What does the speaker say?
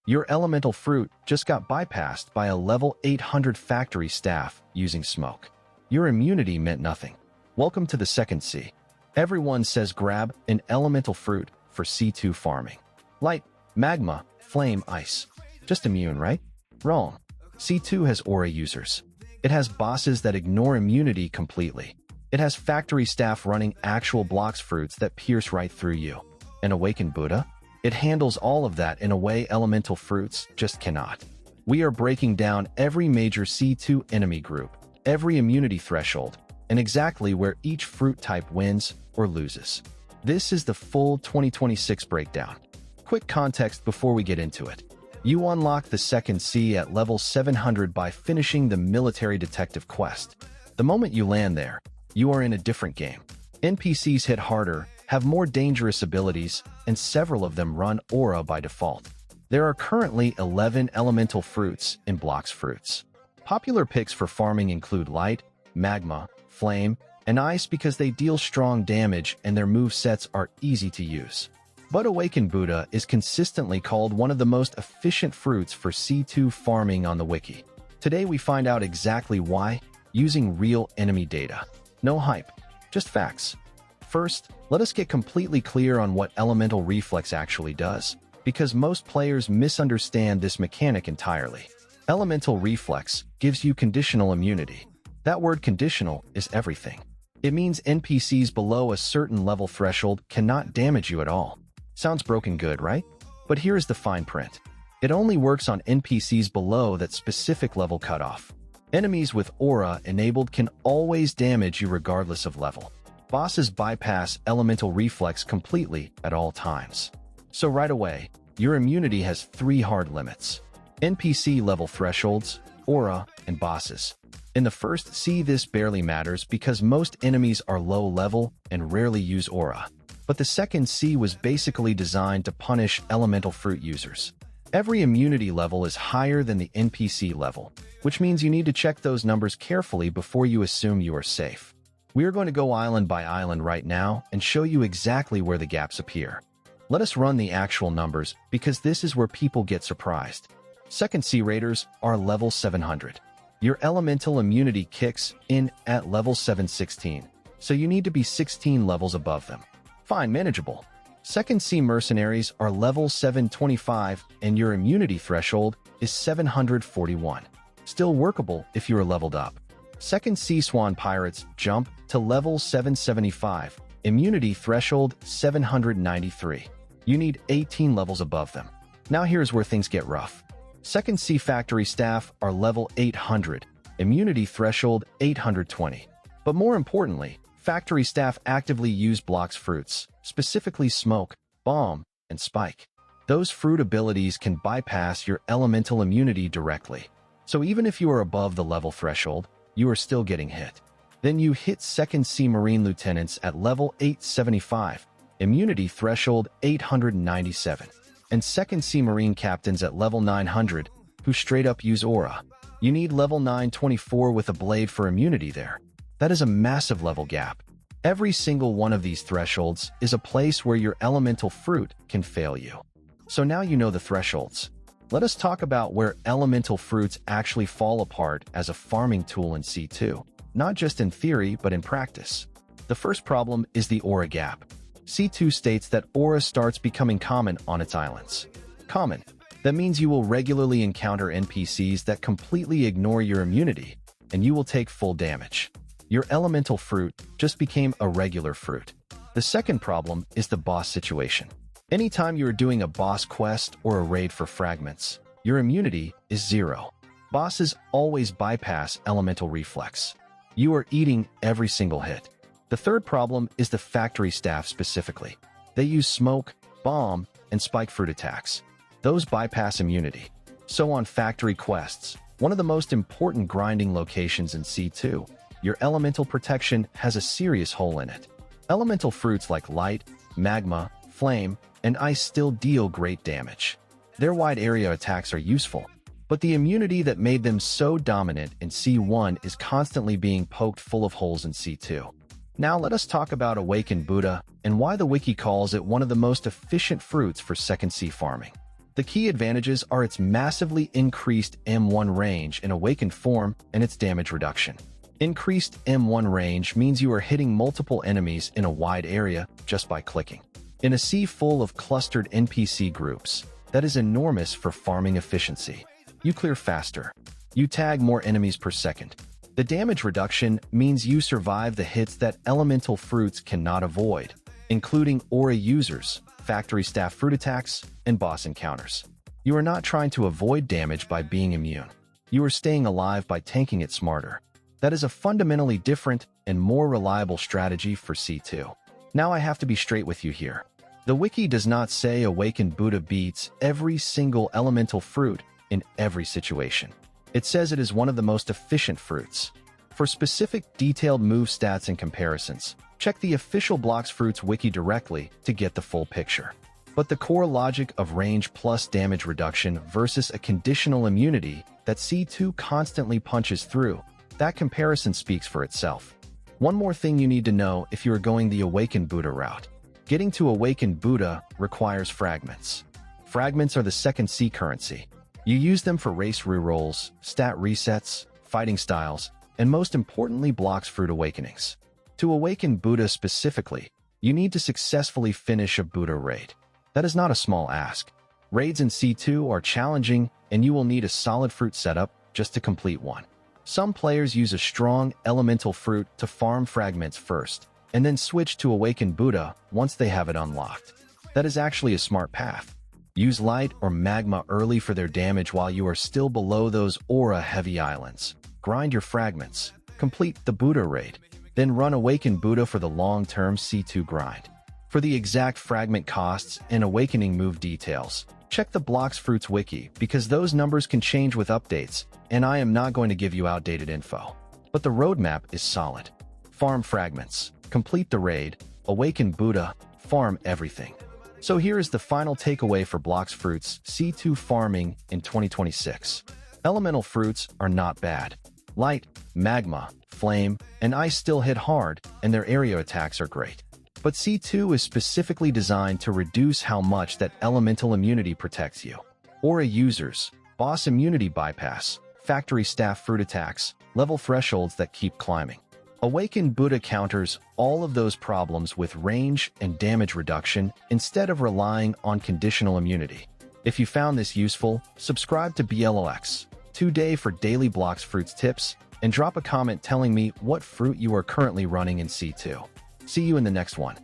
Your elemental fruit just got bypassed by a level 800 factory staff using smoke. Your immunity meant nothing. Welcome to the second C. Everyone says grab an elemental fruit for C2 farming. Light, magma, flame, ice. Just immune, right? Wrong. C2 has aura users. It has bosses that ignore immunity completely. It has factory staff running actual Blox Fruits that pierce right through you. An Awakened Buddha? It handles all of that in a way elemental fruits just cannot. We are breaking down every major C2 enemy group, every immunity threshold, and exactly where each fruit type wins or loses. This is the full 2026 breakdown. Quick context before we get into it. You unlock the second C at level 700 by finishing the military detective quest. The moment you land there, you are in a different game. NPCs hit harder, have more dangerous abilities, and several of them run aura by default. There are currently 11 elemental fruits in Blox Fruits. Popular picks for farming include light, magma, flame, and ice because they deal strong damage and their movesets are easy to use. But Awakened Buddha is consistently called one of the most efficient fruits for C2 farming on the wiki. Today we find out exactly why, using real enemy data. No hype, just facts. First, let us get completely clear on what Elemental Reflex actually does, because most players misunderstand this mechanic entirely. Elemental Reflex gives you conditional immunity. That word conditional is everything. It means NPCs below a certain level threshold cannot damage you at all. Sounds broken good, right? But here is the fine print. It only works on NPCs below that specific level cutoff. Enemies with aura enabled can always damage you regardless of level. Bosses bypass Elemental Reflex completely at all times. So right away, your immunity has 3 hard limits. NPC level thresholds, aura, and bosses. In the first C, this barely matters because most enemies are low level and rarely use aura. But the second C was basically designed to punish elemental fruit users. Every immunity level is higher than the NPC level, which means you need to check those numbers carefully before you assume you are safe. We are going to go island by island right now and show you exactly where the gaps appear. Let us run the actual numbers because this is where people get surprised. Second C raiders are level 700. Your elemental immunity kicks in at level 716, so you need to be 16 levels above them. Fine, manageable. Second C mercenaries are level 725 and your immunity threshold is 741. Still workable if you are leveled up. Second C swan pirates jump to level 775, immunity threshold 793. You need 18 levels above them. Now here's where things get rough. Second C factory staff are level 800, immunity threshold 820. But more importantly, factory staff actively use Blox Fruits, specifically Smoke, Bomb, and Spike. Those fruit abilities can bypass your elemental immunity directly. So even if you are above the level threshold, you are still getting hit. Then you hit Second C Marine Lieutenants at level 875, immunity threshold 897, and Second C Marine Captains at level 900, who straight up use aura. You need level 924 with a blade for immunity there. That is a massive level gap. Every single one of these thresholds is a place where your elemental fruit can fail you. So now you know the thresholds. Let us talk about where elemental fruits actually fall apart as a farming tool in C2, not just in theory but in practice. The first problem is the aura gap. C2 states that aura starts becoming common on its islands. Common. That means you will regularly encounter NPCs that completely ignore your immunity, and you will take full damage. Your elemental fruit just became a regular fruit. The second problem is the boss situation. Anytime you are doing a boss quest or a raid for fragments, your immunity is 0. Bosses always bypass Elemental Reflex. You are eating every single hit. The third problem is the factory staff specifically. They use Smoke, Bomb, and Spike fruit attacks. Those bypass immunity. So on factory quests, one of the most important grinding locations in C2, your elemental protection has a serious hole in it. Elemental fruits like light, magma, flame, and ice still deal great damage. Their wide area attacks are useful, but the immunity that made them so dominant in C1 is constantly being poked full of holes in C2. Now let us talk about Awakened Buddha and why the wiki calls it one of the most efficient fruits for second C farming. The key advantages are its massively increased M1 range in awakened form and its damage reduction. Increased M1 range means you are hitting multiple enemies in a wide area just by clicking. In a sea full of clustered NPC groups, that is enormous for farming efficiency. You clear faster. You tag more enemies per second. The damage reduction means you survive the hits that elemental fruits cannot avoid, including aura users, factory staff fruit attacks, and boss encounters. You are not trying to avoid damage by being immune. You are staying alive by tanking it smarter. That is a fundamentally different and more reliable strategy for C2. Now I have to be straight with you here. The wiki does not say Awakened Buddha beats every single elemental fruit in every situation. It says it is one of the most efficient fruits. For specific detailed move stats and comparisons, check the official Blox Fruits wiki directly to get the full picture. But the core logic of range plus damage reduction versus a conditional immunity that C2 constantly punches through, that comparison speaks for itself. One more thing you need to know if you are going the Awakened Buddha route. Getting to Awakened Buddha requires fragments. Fragments are the second C currency. You use them for race rerolls, stat resets, fighting styles, and most importantly Blox Fruit awakenings. To awaken Buddha specifically, you need to successfully finish a Buddha raid. That is not a small ask. Raids in C2 are challenging, and you will need a solid fruit setup just to complete one. Some players use a strong elemental fruit to farm fragments first, and then switch to awaken Buddha once they have it unlocked. That is actually a smart path. Use light or magma early for their damage while you are still below those aura-heavy islands. Grind your fragments, complete the Buddha raid, then run Awaken Buddha for the long-term C2 grind. For the exact fragment costs and awakening move details, check the Blox Fruits wiki because those numbers can change with updates, and I am not going to give you outdated info. But the roadmap is solid. Farm fragments, complete the raid, awaken Buddha, farm everything. So here is the final takeaway for Blox Fruits C2 farming in 2026. Elemental fruits are not bad. Light, magma, flame, and ice still hit hard, and their area attacks are great. But C2 is specifically designed to reduce how much that elemental immunity protects you. Aura users, boss immunity bypass, factory staff fruit attacks, level thresholds that keep climbing. Awakened Buddha counters all of those problems with range and damage reduction instead of relying on conditional immunity. If you found this useful, subscribe to Blox today for daily Blox Fruits tips, and drop a comment telling me what fruit you are currently running in C2. See you in the next one.